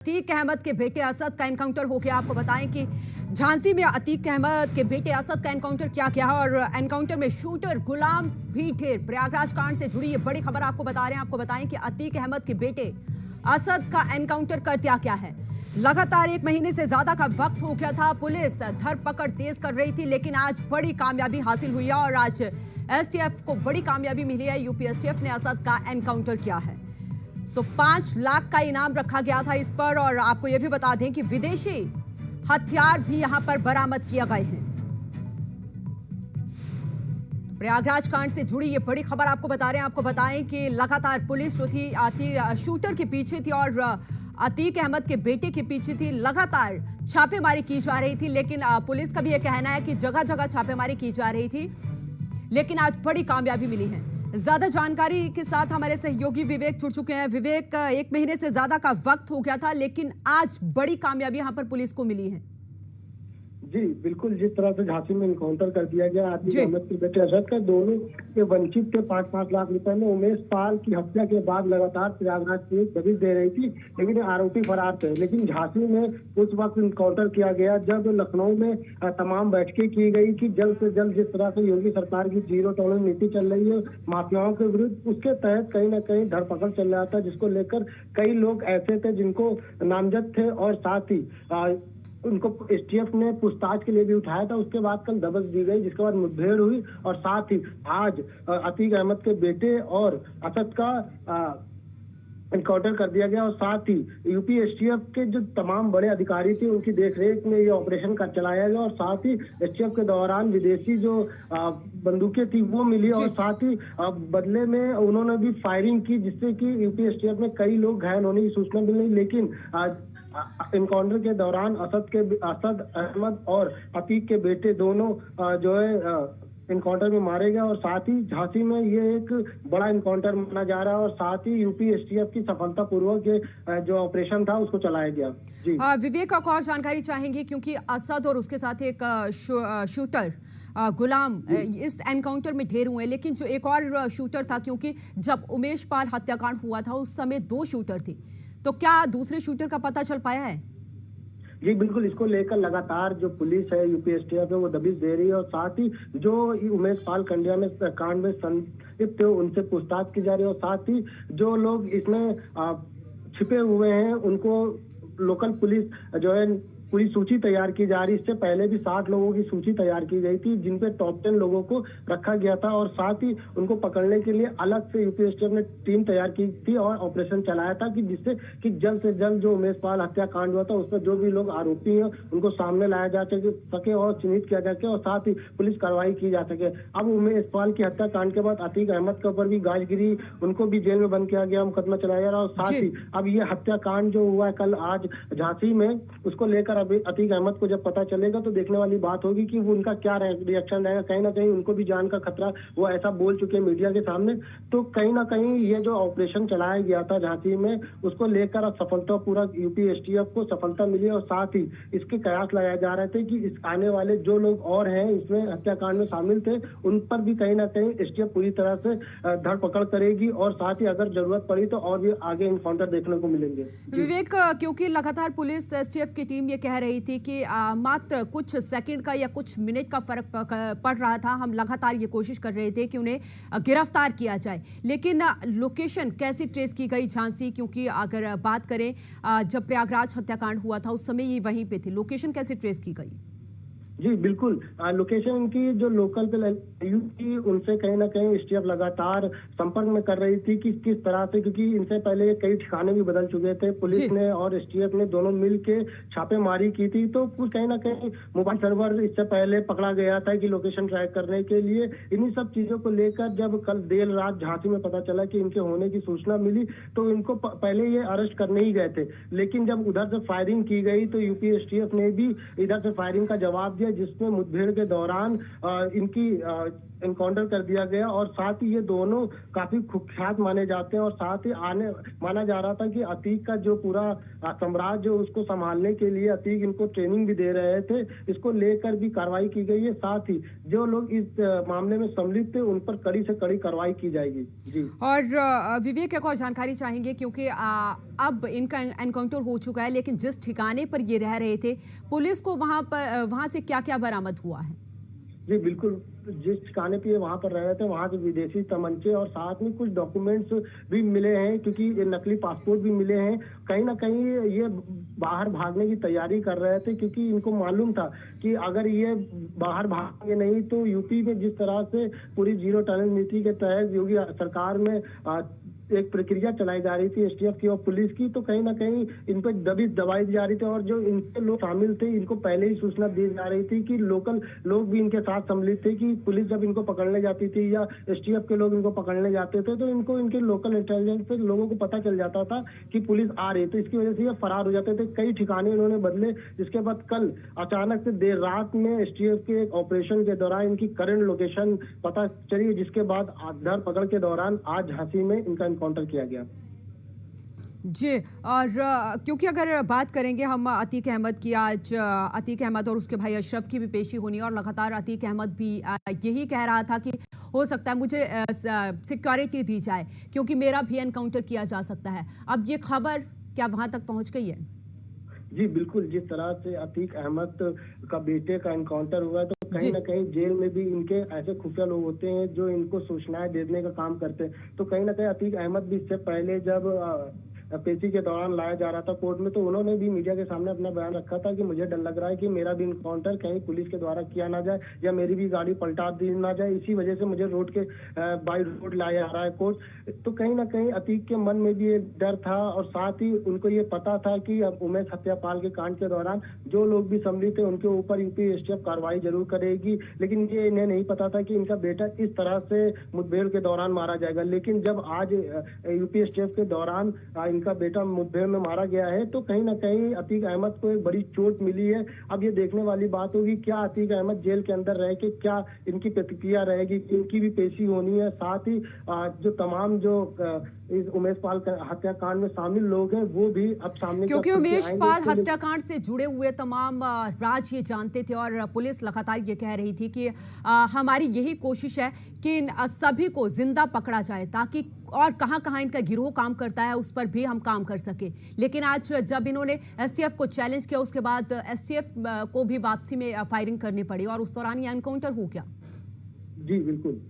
अतीक अहमद के बेटे असद का एनकाउंटर हो गया। आपको बताएं कि झांसी में अतीक अहमद के बेटे असद का एनकाउंटर किया गया और एनकाउंटर में शूटर गुलाम भी ढेर। प्रयागराज कांड से जुड़ी ये बड़ी खबर आपको बता रहे हैं। आपको बताएं कि अतीक अहमद के बेटे असद का एनकाउंटर कर दिया गया है। लगातार 1 महीने से ज्यादा का वक्त हो गया था। पुलिस धरपकड़ तेज कर रही थी, लेकिन आज बड़ी कामयाबी हासिल हुई है और आज एसटीएफ को बड़ी कामयाबी मिली है। यूपी एसटीएफ ने असद का एनकाउंटर किया है। तो 5 लाख का इनाम रखा गया था इस पर। और आपको यह भी बता दें कि विदेशी हथियार भी यहां पर बरामद किए गए हैं। प्रयागराज कांड से जुड़ी ये बड़ी खबर आपको बता रहे हैं। आपको बताएं कि लगातार पुलिस जो थी शूटर के पीछे थी और अतीक अहमद के बेटे के पीछे थी। लगातार छापेमारी की जा रही थी, लेकिन पुलिस का भी यह कहना है कि जगह जगह छापेमारी की जा रही थी, लेकिन आज बड़ी कामयाबी मिली है। ज्यादा जानकारी के साथ हमारे सहयोगी विवेक जुड़ चुके हैं। विवेक, 1 महीने से ज्यादा का वक्त हो गया था, लेकिन आज बड़ी कामयाबी यहां पर पुलिस को मिली है। जी बिल्कुल, जिस तरह से झांसी में इनकाउंटर कर दिया गया अतीक अहमद के बेटे असद का, दोनों के वंचित थे 5-5 लाख रुपए में। उमेश पाल की हत्या के बाद लगातार प्रयागराज पुलिस दबिश दे रही थी, लेकिन आरोपी फरार थे। लेकिन झांसी में उस वक्त इनकाउंटर किया गया जब लखनऊ में तमाम बैठकें की गई कि जल्द से जल्द जिस तरह से योगी सरकार की जीरो टॉलरेंस नीति चल रही है माफियाओं के विरुद्ध, उसके तहत कहीं ना कहीं धरपकड़ चल रहा था, जिसको लेकर कई लोग ऐसे थे जिनको नामजद थे और साथ ही उनको एसटीएफ ने पूछताछ के लिए भी उठाया था। उसके बाद कल दबिश दी गई, जिसके बाद मुठभेड़ हुई और साथ ही आज अतीक अहमद के बेटे और असद का एनकाउंटर कर दिया गया। और साथ ही यूपी एसटीएफ के जो तमाम बड़े अधिकारी थे उनकी देखरेख में ये ऑपरेशन का चलाया गया। और साथ ही एसटीएफ के दौरान विदेशी जो बंदूकें थी वो मिली और साथ ही बदले में उन्होंने भी फायरिंग की, जिससे कि यूपी एसटीएफ में कई लोग घायल होने की सूचना मिली। लेकिन एनकाउंटर के दौरान असद अहमद और अतीक के बेटे दोनों जो है एनकाउंटर में मारे गए। और साथ ही झांसी में ये एक बड़ा एनकाउंटर माना जा रहा है और साथ ही यूपी एसटीएफ की सफलतापूर्वक जो ऑपरेशन था उसको चलाया गया। जी विवेक, को और जानकारी चाहेंगे क्योंकि असद और उसके साथ एक शूटर गुलाम इस एनकाउंटर में ढेर हुए, लेकिन जो एक और शूटर था, क्योंकि जब उमेश पाल हत्याकांड हुआ था उस समय 2 शूटर थे, तो क्या दूसरे शूटर का पता चल पाया है? जी बिल्कुल, इसको लेकर लगातार जो पुलिस है यूपी एसटीएफ है वो दबिश दे रही है और साथ ही जो उमेश पाल कंडिया में कांड में संलिप्त उनसे पूछताछ की जा रही है। और साथ ही जो लोग इसमें छिपे हुए हैं उनको लोकल पुलिस जो है पूरी सूची तैयार की जा रही। इससे पहले भी 60 लोगों की सूची तैयार की गई थी, जिनपे टॉप 10 लोगों को रखा गया था और साथ ही उनको पकड़ने के लिए अलग से यूपी एसटीएफ ने टीम तैयार की थी और ऑपरेशन चलाया था कि जिससे कि जल्द से जल्द जो उमेश पाल हत्याकांड हुआ था उस पर जो भी लोग आरोपी हैं उनको सामने लाया जा सके और चिन्हित किया जा सके और साथ ही पुलिस कार्रवाई की जा सके। अब उमेश पाल की हत्याकांड के बाद अतीक अहमद के ऊपर भी गाज गिरी, उनको भी जेल में बंद किया गया, मुकदमा चलाया जा रहा। और साथ ही अब ये हत्याकांड जो हुआ है कल आज झांसी में, उसको लेकर अब अतीक अहमद को जब पता चलेगा तो देखने वाली बात होगी कि वो उनका क्या रिएक्शन रहेगा। कहीं ना कहीं उनको भी जान का खतरा, वो ऐसा बोल चुके हैं मीडिया के सामने। तो कहीं ना कहीं ये जो ऑपरेशन चलाया गया था झांसी में, उसको लेकर अब सफलता पूरा यूपी एसटीएफ को सफलता मिली और साथ ही इसके कयास लगाए जा रहे थे कि इस आने वाले जो लोग और हैं इसमें हत्याकांड में शामिल थे उन पर भी कहीं ना कहीं एसटीएफ पूरी तरह से धरपकड़ करेगी और साथ ही अगर जरूरत पड़ी तो और भी आगे इनकाउंटर देखने को मिलेंगे। विवेक, क्योंकि लगातार पुलिस एसटीएफ की टीम ये कह रही थी कि मात्र कुछ सेकंड का या कुछ मिनट का फर्क पड़ रहा था, हम लगातार ये कोशिश कर रहे थे कि उन्हें गिरफ्तार किया जाए, लेकिन लोकेशन कैसे ट्रेस की गई झांसी? क्योंकि अगर बात करें जब प्रयागराज हत्याकांड हुआ था उस समय ये वहीं पे थे, लोकेशन कैसे ट्रेस की गई? जी बिल्कुल, लोकेशन की जो लोकल थी उनसे कहीं ना कहीं एसटीएफ लगातार संपर्क में कर रही थी कि किस तरह से, क्योंकि इनसे पहले कई ठिकाने भी बदल चुके थे। पुलिस ने और एसटीएफ ने दोनों मिल के छापेमारी की थी, तो कुछ कहीं ना कहीं मोबाइल सर्वर इससे पहले पकड़ा गया था कि लोकेशन ट्रैक करने के लिए। इन्हीं सब चीजों को लेकर जब कल देर रात झांसी में पता चला कि इनके होने की सूचना मिली तो इनको पहले ये अरेस्ट करने ही गए थे, लेकिन जब उधर से फायरिंग की गई तो यूपी एसटीएफ ने भी इधर से फायरिंग का जवाब दिया, जिसमें मुठभेड़ के दौरान इनकी एनकाउंटर कर दिया गया। और साथ ही ये दोनों काफी कुख्यात माने जाते हैं और साथ ही माना जा रहा था कि अतीक का जो पूरा साम्राज्य उसको संभालने के लिए अतीक इनको ट्रेनिंग भी दे रहे थे। इसको लेकर भी कार्रवाई की गई है। साथ ही जो लोग इस मामले में सम्मिलित थे उन पर कड़ी से कड़ी कार्रवाई की जाएगी। जी, और विवेक, एक और जानकारी चाहेंगे क्योंकि अब इनका एनकाउंटर हो चुका है, लेकिन जिस ठिकाने पर ये रह रहे थे, पुलिस को वहां से क्या क्या बरामद हुआ है? जी बिल्कुल, जिस ठिकाने पे वहां पर रह रहे थे वहां से विदेशी तमंचे और साथ में कुछ डॉक्यूमेंट्स भी मिले हैं, क्योंकि ये नकली पासपोर्ट भी मिले हैं। कहीं ना कहीं ये बाहर भागने की तैयारी कर रहे थे, क्योंकि इनको मालूम था कि अगर ये बाहर भागेंगे नहीं तो यूपी में जिस तरह से पूरी जीरो टॉलरेंस नीति के तहत योगी सरकार में एक प्रक्रिया चलाई जा रही थी एसटीएफ की और पुलिस की, तो कहीं ना कहीं इन पर दबिश दबाई जा रही थी। और जो इनके लोग शामिल थे इनको पहले ही सूचना दी जा रही थी कि लोकल लोग भी इनके साथ सम्मिलित थे, कि पुलिस जब इनको पकड़ने जाती थी या एसटीएफ के लोग इनको पकड़ने जाते थे तो इनको इनके लोकल इंटेलिजेंस से लोगों को पता चल जाता था कि पुलिस आ रही है, तो इसकी वजह से ये फरार हो जाते थे। कई ठिकाने इन्होंने बदले, जिसके बाद कल अचानक से देर रात में एसटीएफ के एक ऑपरेशन के दौरान इनकी करंट लोकेशन पता चली, जिसके बाद धर पकड़ के दौरान आज झांसी में इनका एनकाउंटर किया गया। जी, और क्योंकि अगर बात करेंगे हम अतीक अहमद की, आज अतीक अहमद और उसके भाई अशरफ की भी पेशी होनी है और लगातार अतीक अहमद भी यही कह रहा था कि हो सकता है मुझे सिक्योरिटी दी जाए क्योंकि मेरा भी एनकाउंटर किया जा सकता है। अब ये खबर क्या वहां तक पहुंच गई है? जी बिल्कुल, जिस तरह से अतीक अहमद का बेटे का एनकाउंटर हुआ है तो कहीं ना कहीं जेल में भी इनके ऐसे खुफिया लोग होते हैं जो इनको सूचनाएं देने का काम करते हैं। तो कहीं ना कहीं अतीक अहमद भी इससे पहले जब पेशी के दौरान लाया जा रहा था कोर्ट में, तो उन्होंने भी मीडिया के सामने अपना बयान रखा था कि मुझे डर लग रहा है कि मेरा भी इनकाउंटर कहीं पुलिस के द्वारा किया ना जाए या मेरी भी गाड़ी पलटा दी ना जाए, इसी वजह से मुझे रोड के बाई रोड लाया जा रहा है कोर्ट। तो कहीं ना कहीं अतीक के मन में भी एक डर था और साथ ही उनको ये पता था कि अब उमेश हत्यापाल के कांड के दौरान जो लोग भी सम्मिलित थे उनके ऊपर यूपी एसटीएफ कार्रवाई जरूर करेगी, लेकिन ये इन्हें नहीं पता था कि इनका बेटा इस तरह से मुठभेड़ के दौरान मारा जाएगा। लेकिन जब आज यूपी एसटीएफ के दौरान इनका बेटा मुठभेड़ में मारा गया है तो कहीं ना कहीं अतीक अहमद को एक बड़ी चोट मिली है। अब ये देखने वाली बात होगी क्या अतीक अहमद जेल के अंदर रह के क्या इनकी प्रतिक्रिया रहेगी, इनकी भी पेशी होनी है। साथ ही जो तमाम जो इस उमेश पाल हत्याकांड में शामिल लोग हैं वो भी अब सामने, क्योंकि उमेश पाल हत्याकांड से जुड़े हुए तमाम राज ये जानते थे और पुलिस लगातार ये कह रही थी कि हमारी यही कोशिश है कि इन सभी को जिंदा पकड़ा जाए ताकि और कहां इनका गिरोह काम करता है उस पर भी हम काम कर सके। लेकिन आज जब इन्होंने एसटीएफ को चैलेंज किया उसके बाद एसटीएफ को भी वापसी में फायरिंग करनी पड़ी और उस दौरान ये एनकाउंटर हो गया। जी बिल्कुल।